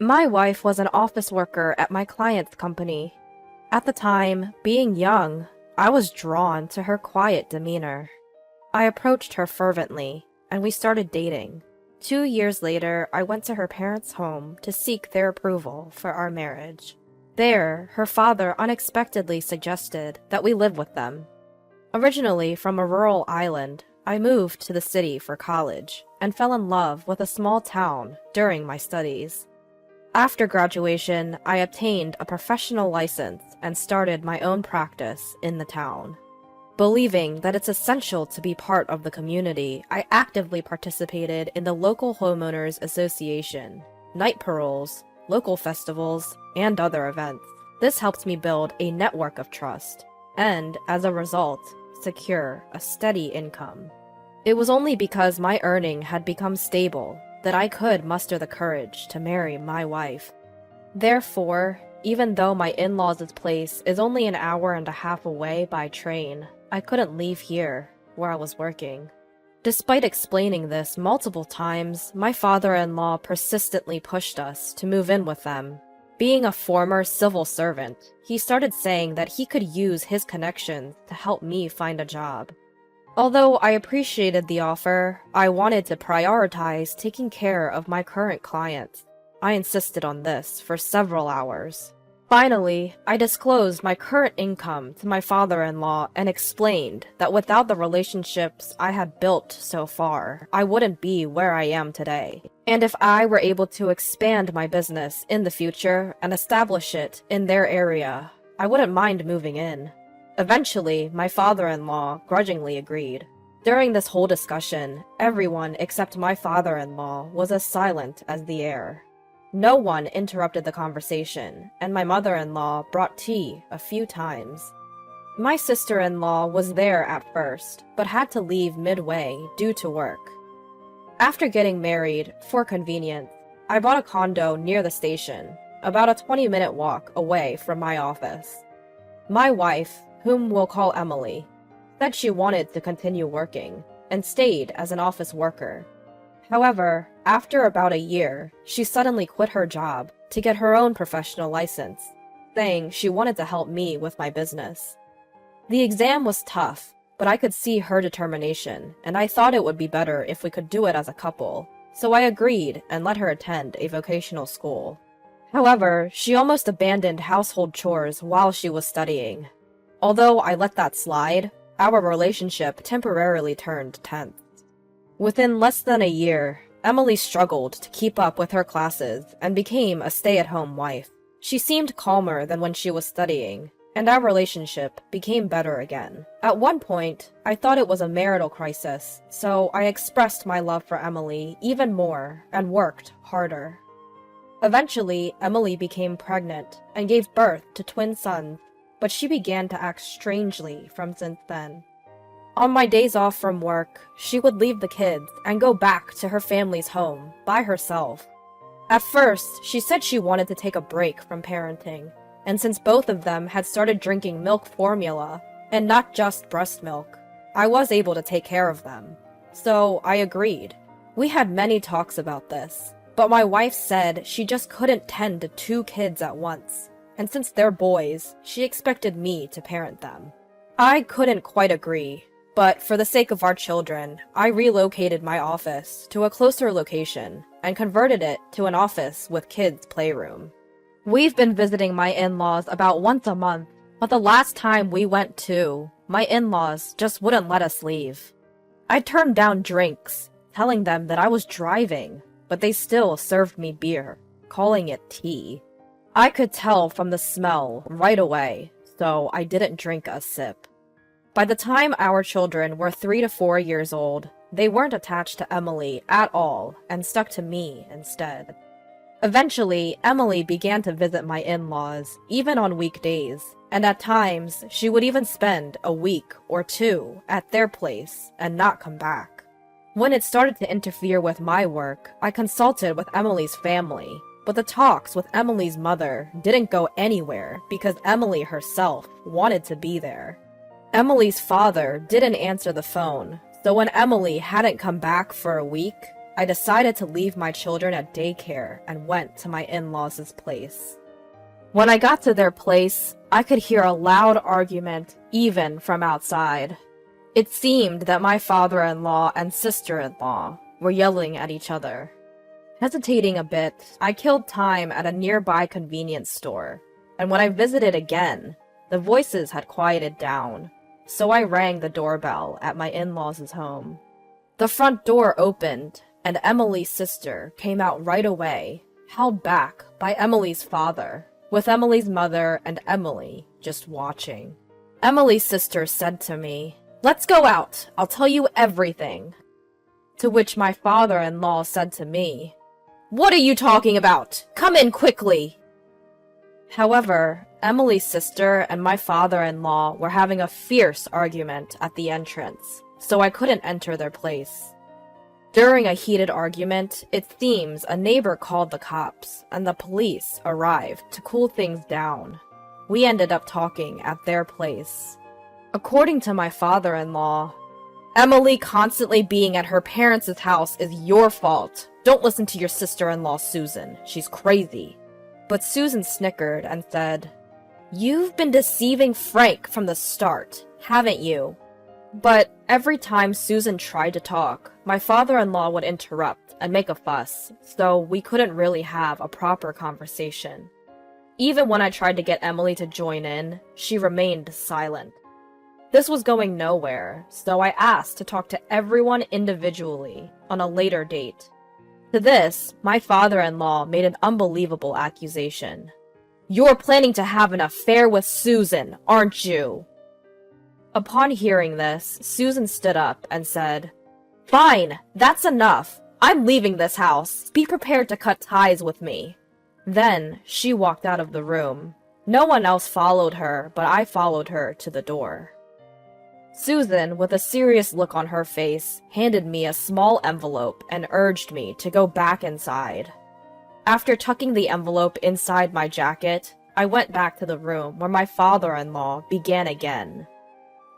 My wife was an office worker at my client's company. At the time, being young, I was drawn to her quiet demeanor. I approached her fervently, and we started dating. 2 years later, I went to her parents' home to seek their approval for our marriage. There, her father unexpectedly suggested that we live with them. Originally from a rural island, I moved to the city for college and fell in love with a small town during my studies. After graduation, I obtained a professional license and started my own practice in the town. Believing that it's essential to be part of the community, I actively participated in the local homeowners association, night paroles, local festivals, and other events. This helped me build a network of trust, and, as a result, secure a steady income. It was only because my earning had become stable that I could muster the courage to marry my wife. Therefore, even though my in-laws' place is only an hour and a half away by train, I couldn't leave here, where I was working. Despite explaining this multiple times, my father-in-law persistently pushed us to move in with them. Being a former civil servant, he started saying that he could use his connections to help me find a job. Although I appreciated the offer, I wanted to prioritize taking care of my current clients. I insisted on this for several hours. Finally, I disclosed my current income to my father-in-law and explained that without the relationships I had built so far, I wouldn't be where I am today. And if I were able to expand my business in the future and establish it in their area, I wouldn't mind moving in. Eventually, my father-in-law grudgingly agreed. During this whole discussion, everyone except my father-in-law was as silent as the air. No one interrupted the conversation, and my mother-in-law brought tea a few times. My sister-in-law was there at first, but had to leave midway due to work. After getting married, for convenience, I bought a condo near the station, about a 20-minute walk away from my office. My wife, whom we'll call Emily, said she wanted to continue working, and stayed as an office worker. However, after about a year, she suddenly quit her job to get her own professional license, saying she wanted to help me with my business. The exam was tough, but I could see her determination, and I thought it would be better if we could do it as a couple, so I agreed and let her attend a vocational school. However, she almost abandoned household chores while she was studying. Although I let that slide, our relationship temporarily turned tense. Within less than a year, Emily struggled to keep up with her classes and became a stay-at-home wife. She seemed calmer than when she was studying, and our relationship became better again. At one point, I thought it was a marital crisis, so I expressed my love for Emily even more and worked harder. Eventually, Emily became pregnant and gave birth to twin sons, but she began to act strangely since then. On my days off from work, she would leave the kids and go back to her family's home by herself. At first, she said she wanted to take a break from parenting, and since both of them had started drinking milk formula, and not just breast milk, I was able to take care of them. So I agreed. We had many talks about this, but my wife said she just couldn't tend to 2 kids at once, and since they're boys, she expected me to parent them. I couldn't quite agree. But for the sake of our children, I relocated my office to a closer location and converted it to an office with kids' playroom. We've been visiting my in-laws about once a month, but the last time we went to, my in-laws just wouldn't let us leave. I turned down drinks, telling them that I was driving, but they still served me beer, calling it tea. I could tell from the smell right away, so I didn't drink a sip. By the time our children were 3 to 4 years old, they weren't attached to Emily at all and stuck to me instead. Eventually, Emily began to visit my in-laws, even on weekdays, and at times, she would even spend a week or 2 at their place and not come back. When it started to interfere with my work, I consulted with Emily's family, but the talks with Emily's mother didn't go anywhere because Emily herself wanted to be there. Emily's father didn't answer the phone, so when Emily hadn't come back for a week, I decided to leave my children at daycare and went to my in-laws' place. When I got to their place, I could hear a loud argument even from outside. It seemed that my father-in-law and sister-in-law were yelling at each other. Hesitating a bit, I killed time at a nearby convenience store, and when I visited again, the voices had quieted down, so I rang the doorbell at my in-laws' home. The front door opened, and Emily's sister came out right away, held back by Emily's father, with Emily's mother and Emily just watching. Emily's sister said to me, "Let's go out, I'll tell you everything." To which my father-in-law said to me, "What are you talking about? Come in quickly." However, Emily's sister and my father-in-law were having a fierce argument at the entrance, so I couldn't enter their place. During a heated argument, it seems a neighbor called the cops, and the police arrived to cool things down. We ended up talking at their place. According to my father-in-law, "Emily constantly being at her parents' house is your fault. Don't listen to your sister-in-law, Susan. She's crazy." But Susan snickered and said, "You've been deceiving Frank from the start, haven't you?" But every time Susan tried to talk, my father-in-law would interrupt and make a fuss, so we couldn't really have a proper conversation. Even when I tried to get Emily to join in, she remained silent. This was going nowhere, so I asked to talk to everyone individually on a later date. To this, my father-in-law made an unbelievable accusation. "You're planning to have an affair with Susan, aren't you?" Upon hearing this, Susan stood up and said, "Fine, that's enough. I'm leaving this house. Be prepared to cut ties with me." Then she walked out of the room. No one else followed her, but I followed her to the door. Susan, with a serious look on her face, handed me a small envelope and urged me to go back inside. After tucking the envelope inside my jacket, I went back to the room where my father-in-law began again.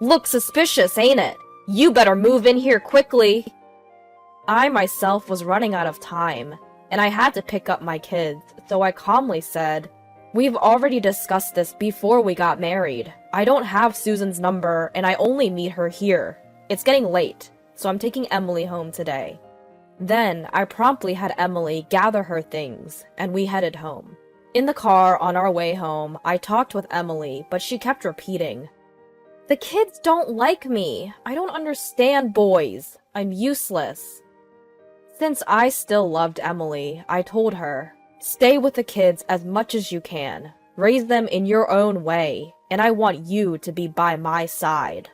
"Looks suspicious, ain't it? You better move in here quickly." I myself was running out of time, and I had to pick up my kids, so I calmly said, "We've already discussed this before we got married. I don't have Susan's number, and I only meet her here. It's getting late, so I'm taking Emily home today." Then I promptly had Emily gather her things, and we headed home. In the car on our way home, I talked with Emily, but she kept repeating, "The kids don't like me. I don't understand boys. I'm useless." Since I still loved Emily, I told her, "Stay with the kids as much as you can. Raise them in your own way, and I want you to be by my side."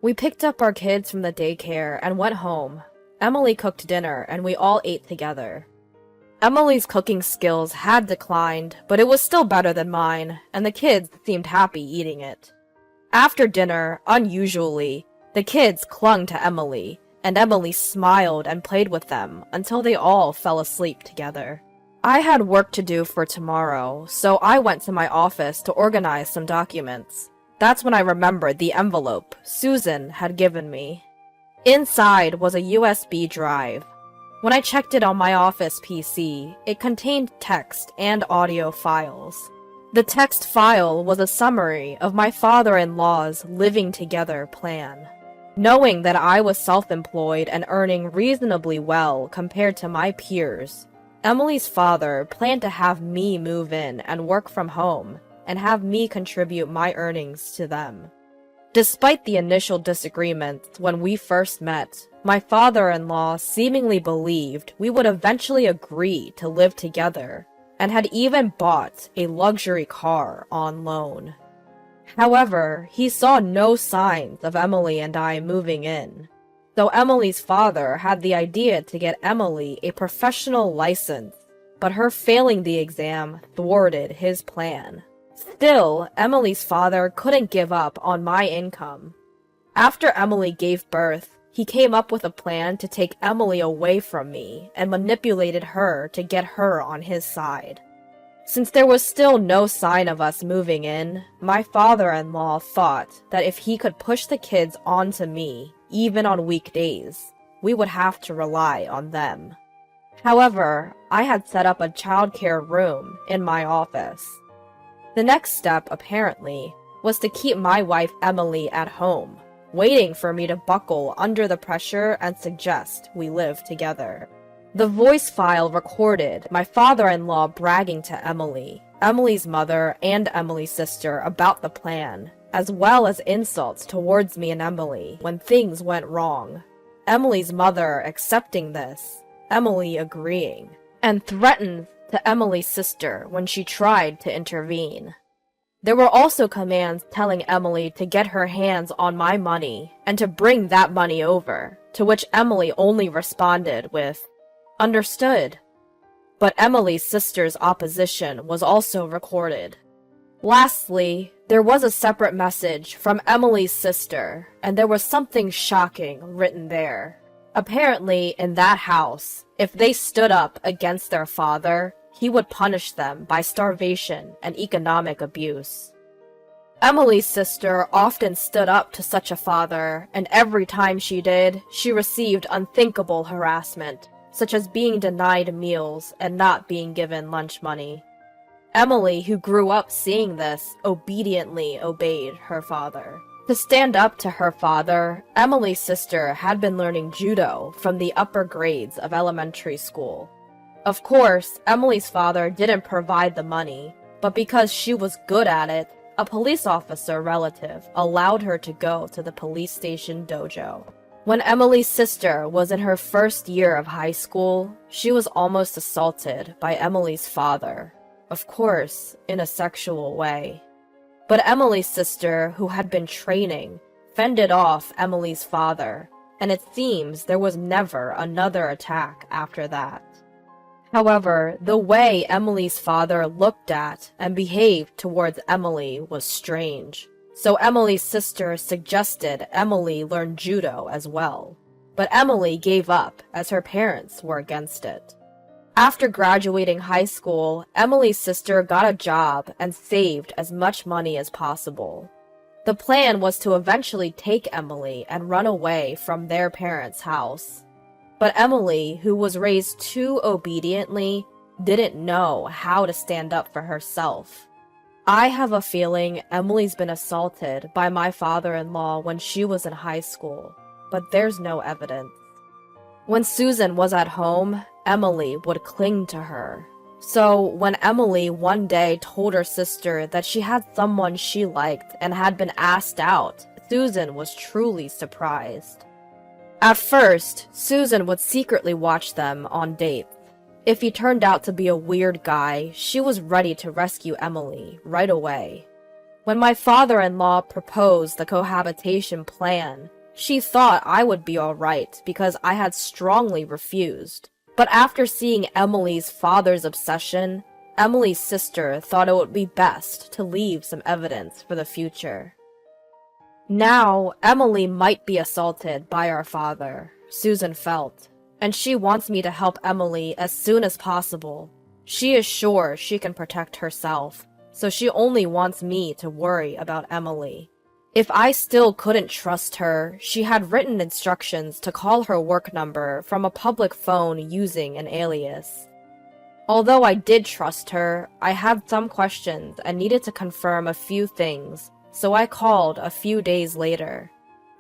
We picked up our kids from the daycare and went home. Emily cooked dinner, and we all ate together. Emily's cooking skills had declined, but it was still better than mine, and the kids seemed happy eating it. After dinner, unusually, the kids clung to Emily, and Emily smiled and played with them until they all fell asleep together. I had work to do for tomorrow, so I went to my office to organize some documents. That's when I remembered the envelope Susan had given me. Inside was a USB drive. When I checked it on my office PC, it contained text and audio files. The text file was a summary of my father-in-law's living together plan. Knowing that I was self-employed and earning reasonably well compared to my peers, Emily's father planned to have me move in and work from home, and have me contribute my earnings to them. Despite the initial disagreements when we first met, my father-in-law seemingly believed we would eventually agree to live together, and had even bought a luxury car on loan. However, he saw no signs of Emily and I moving in, so Emily's father had the idea to get Emily a professional license, but her failing the exam thwarted his plan. Still, Emily's father couldn't give up on my income. After Emily gave birth, he came up with a plan to take Emily away from me and manipulated her to get her on his side. Since there was still no sign of us moving in, my father-in-law thought that if he could push the kids onto me, even on weekdays, we would have to rely on them. However, I had set up a childcare room in my office. The next step, apparently, was to keep my wife Emily at home, waiting for me to buckle under the pressure and suggest we live together. The voice file recorded my father-in-law bragging to Emily, Emily's mother, and Emily's sister about the plan, as well as insults towards me and Emily when things went wrong. Emily's mother accepting this, Emily agreeing, and threatened to Emily's sister when she tried to intervene. There were also commands telling Emily to get her hands on my money and to bring that money over, to which Emily only responded with, "Understood." But Emily's sister's opposition was also recorded. Lastly, there was a separate message from Emily's sister, and there was something shocking written there. Apparently, in that house, if they stood up against their father, he would punish them by starvation and economic abuse. Emily's sister often stood up to such a father, and every time she did, she received unthinkable harassment, such as being denied meals and not being given lunch money. Emily, who grew up seeing this, obediently obeyed her father. To stand up to her father, Emily's sister had been learning judo from the upper grades of elementary school. Of course, Emily's father didn't provide the money, but because she was good at it, a police officer relative allowed her to go to the police station dojo. When Emily's sister was in her first year of high school, she was almost assaulted by Emily's father, of course, in a sexual way. But Emily's sister, who had been training, fended off Emily's father, and it seems there was never another attack after that. However, the way Emily's father looked at and behaved towards Emily was strange. So Emily's sister suggested Emily learn judo as well, but Emily gave up as her parents were against it. After graduating high school, Emily's sister got a job and saved as much money as possible. The plan was to eventually take Emily and run away from their parents' house. But Emily, who was raised too obediently, didn't know how to stand up for herself. I have a feeling Emily's been assaulted by my father-in-law when she was in high school, but there's no evidence. When Susan was at home, Emily would cling to her. So when Emily one day told her sister that she had someone she liked and had been asked out, Susan was truly surprised. At first, Susan would secretly watch them on dates. If he turned out to be a weird guy, she was ready to rescue Emily right away. When my father-in-law proposed the cohabitation plan, she thought I would be alright because I had strongly refused. But after seeing Emily's father's obsession, Emily's sister thought it would be best to leave some evidence for the future. Now, Emily might be assaulted by our father, Susan felt, and she wants me to help Emily as soon as possible. She is sure she can protect herself, so she only wants me to worry about Emily. If I still couldn't trust her, she had written instructions to call her work number from a public phone using an alias. Although I did trust her, I had some questions and needed to confirm a few things, so I called a few days later.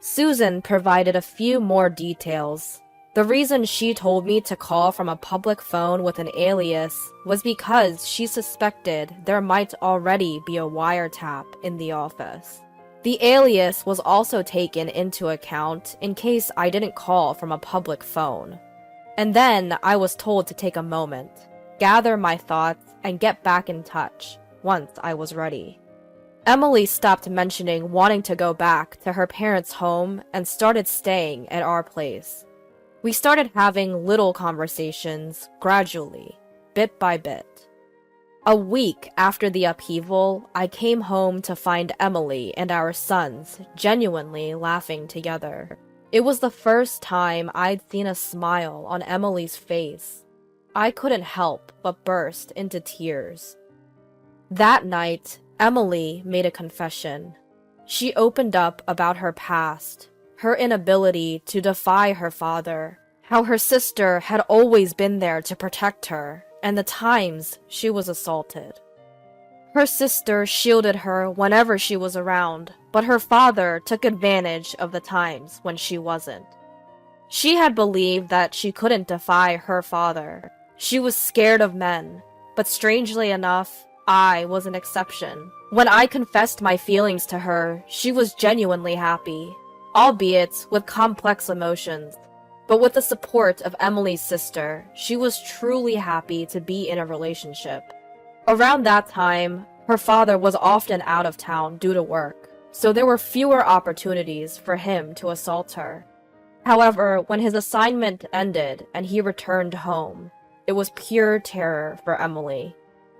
Susan provided a few more details. The reason she told me to call from a public phone with an alias was because she suspected there might already be a wiretap in the office. The alias was also taken into account in case I didn't call from a public phone. And then I was told to take a moment, gather my thoughts, and get back in touch once I was ready. Emily stopped mentioning wanting to go back to her parents' home and started staying at our place. We started having little conversations, gradually, bit by bit. A week after the upheaval, I came home to find Emily and our sons genuinely laughing together. It was the first time I'd seen a smile on Emily's face. I couldn't help but burst into tears. That night, Emily made a confession. She opened up about her past, her inability to defy her father, how her sister had always been there to protect her, and the times she was assaulted. Her sister shielded her whenever she was around, but her father took advantage of the times when she wasn't. She had believed that she couldn't defy her father. She was scared of men, but strangely enough, I was an exception. When I confessed my feelings to her, she was genuinely happy, albeit with complex emotions. But with the support of Emily's sister, she was truly happy to be in a relationship. Around that time, her father was often out of town due to work, so there were fewer opportunities for him to assault her. However, when his assignment ended and he returned home, it was pure terror for Emily.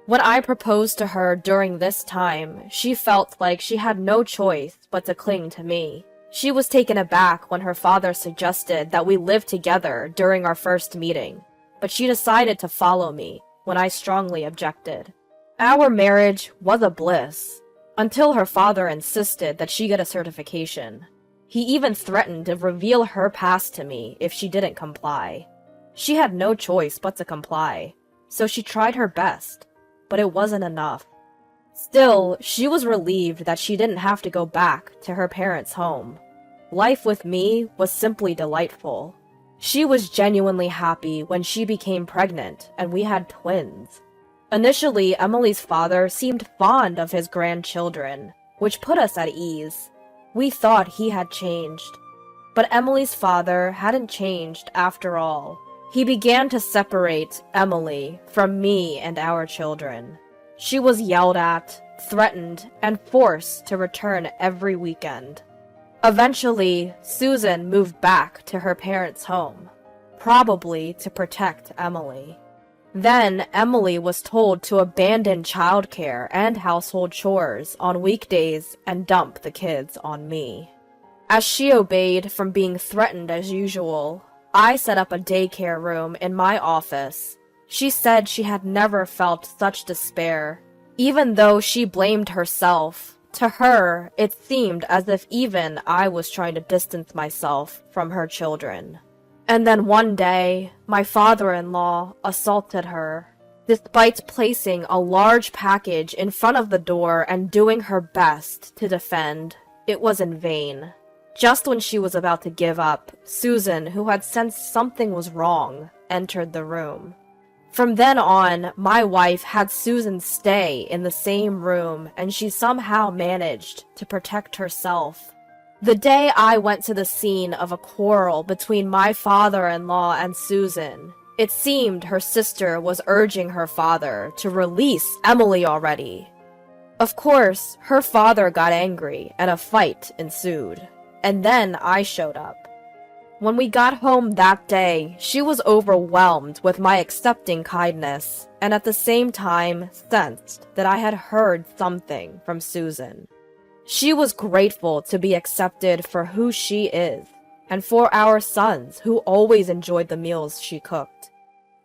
When I proposed to her during this time, she felt like she had no choice but to cling to me. She was taken aback when her father suggested that we live together during our first meeting, but she decided to follow me when I strongly objected. Our marriage was a bliss, until her father insisted that she get a certification. He even threatened to reveal her past to me if she didn't comply. She had no choice but to comply, so she tried her best, but it wasn't enough. Still, she was relieved that she didn't have to go back to her parents' home. Life with me was simply delightful. She was genuinely happy when she became pregnant and we had twins. Initially, Emily's father seemed fond of his grandchildren, which put us at ease. We thought he had changed. But Emily's father hadn't changed after all. He began to separate Emily from me and our children. She was yelled at, threatened, and forced to return every weekend. Eventually, Susan moved back to her parents' home, probably to protect Emily. Then, Emily was told to abandon childcare and household chores on weekdays and dump the kids on me. As she obeyed from being threatened as usual, I set up a daycare room in my office. She said she had never felt such despair. Even though she blamed herself, to her, it seemed as if even I was trying to distance myself from her children. And then one day, my father-in-law assaulted her. Despite placing a large package in front of the door and doing her best to defend, it was in vain. Just when she was about to give up, Susan, who had sensed something was wrong, entered the room. From then on, my wife had Susan stay in the same room, and she somehow managed to protect herself. The day I went to the scene of a quarrel between my father-in-law and Susan, it seemed her sister was urging her father to release Emily already. Of course, her father got angry and a fight ensued, and then I showed up. When we got home that day, she was overwhelmed with my accepting kindness, and at the same time sensed that I had heard something from Susan. She was grateful to be accepted for who she is, and for our sons who always enjoyed the meals she cooked.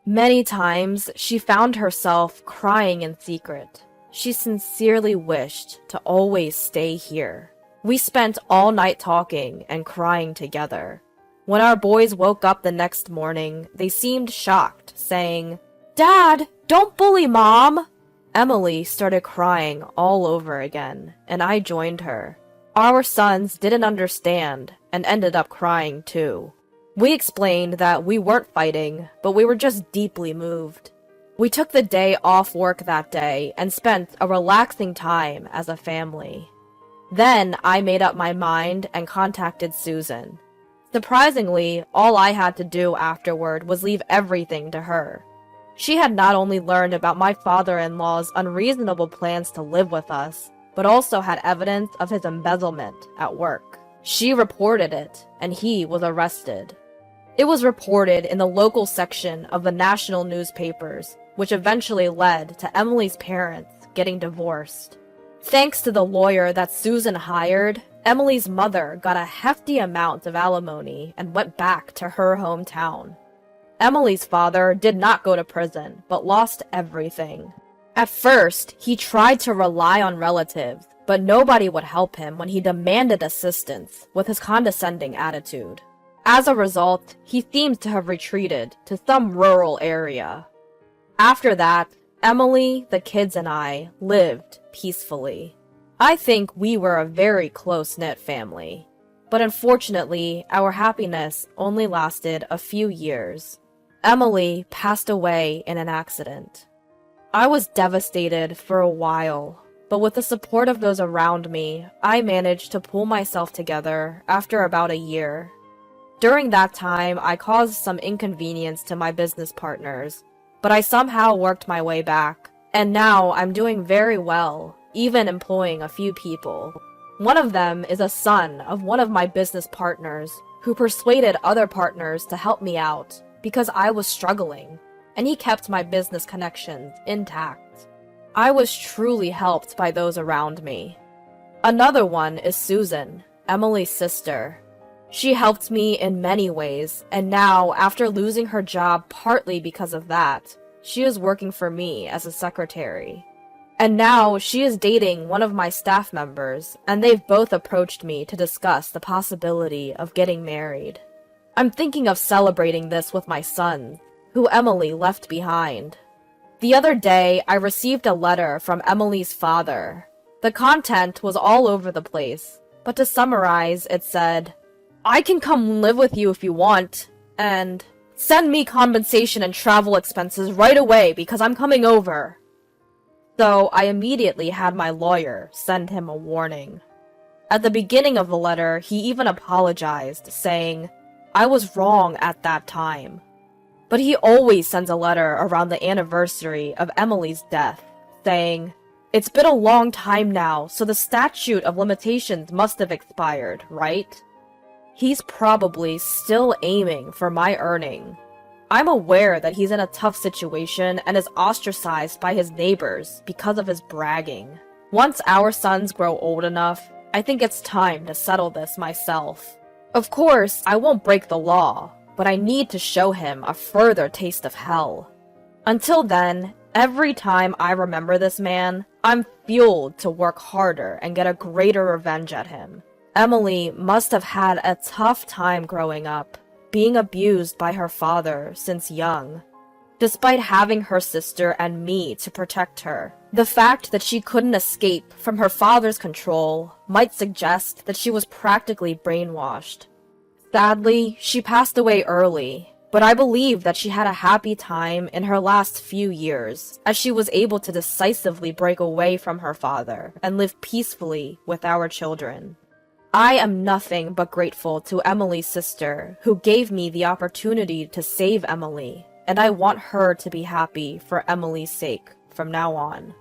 Many times, she found herself crying in secret. She sincerely wished to always stay here. We spent all night talking and crying together. When our boys woke up the next morning, they seemed shocked, saying, "Dad, don't bully Mom!" Emily started crying all over again, and I joined her. Our sons didn't understand and ended up crying too. We explained that we weren't fighting, but we were just deeply moved. We took the day off work that day and spent a relaxing time as a family. Then I made up my mind and contacted Susan. Surprisingly, all I had to do afterward was leave everything to her. She had not only learned about my father-in-law's unreasonable plans to live with us, but also had evidence of his embezzlement at work. She reported it, and he was arrested. It was reported in the local section of the national newspapers, which eventually led to Emily's parents getting divorced. Thanks to the lawyer that Susan hired, Emily's mother got a hefty amount of alimony and went back to her hometown. Emily's father did not go to prison, but lost everything. At first, he tried to rely on relatives, but nobody would help him when he demanded assistance with his condescending attitude. As a result, he seems to have retreated to some rural area. After that, Emily, the kids, and I lived peacefully. I think we were a very close-knit family, but unfortunately, our happiness only lasted a few years. Emily passed away in an accident. I was devastated for a while, but with the support of those around me, I managed to pull myself together after about a year. During that time, I caused some inconvenience to my business partners, but I somehow worked my way back, and now I'm doing very well, even employing a few people. One of them is a son of one of my business partners who persuaded other partners to help me out because I was struggling, and he kept my business connections intact. I was truly helped by those around me. Another one is Susan, Emily's sister. She helped me in many ways, and now, after losing her job partly because of that, she is working for me as a secretary. And now she is dating one of my staff members, and they've both approached me to discuss the possibility of getting married. I'm thinking of celebrating this with my son, who Emily left behind. The other day, I received a letter from Emily's father. The content was all over the place, but to summarize, it said, "I can come live with you if you want, and send me compensation and travel expenses right away because I'm coming over." So I immediately had my lawyer send him a warning. At the beginning of the letter, he even apologized, saying, "I was wrong at that time." But he always sends a letter around the anniversary of Emily's death, saying, "It's been a long time now, so the statute of limitations must have expired, right?" He's probably still aiming for my earning. I'm aware that he's in a tough situation and is ostracized by his neighbors because of his bragging. Once our sons grow old enough, I think it's time to settle this myself. Of course, I won't break the law, but I need to show him a further taste of hell. Until then, every time I remember this man, I'm fueled to work harder and get a greater revenge at him. Emily must have had a tough time growing up, being abused by her father since young. Despite having her sister and me to protect her, the fact that she couldn't escape from her father's control might suggest that she was practically brainwashed. Sadly, she passed away early, but I believe that she had a happy time in her last few years, as she was able to decisively break away from her father and live peacefully with our children. I am nothing but grateful to Emily's sister, who gave me the opportunity to save Emily, and I want her to be happy for Emily's sake from now on.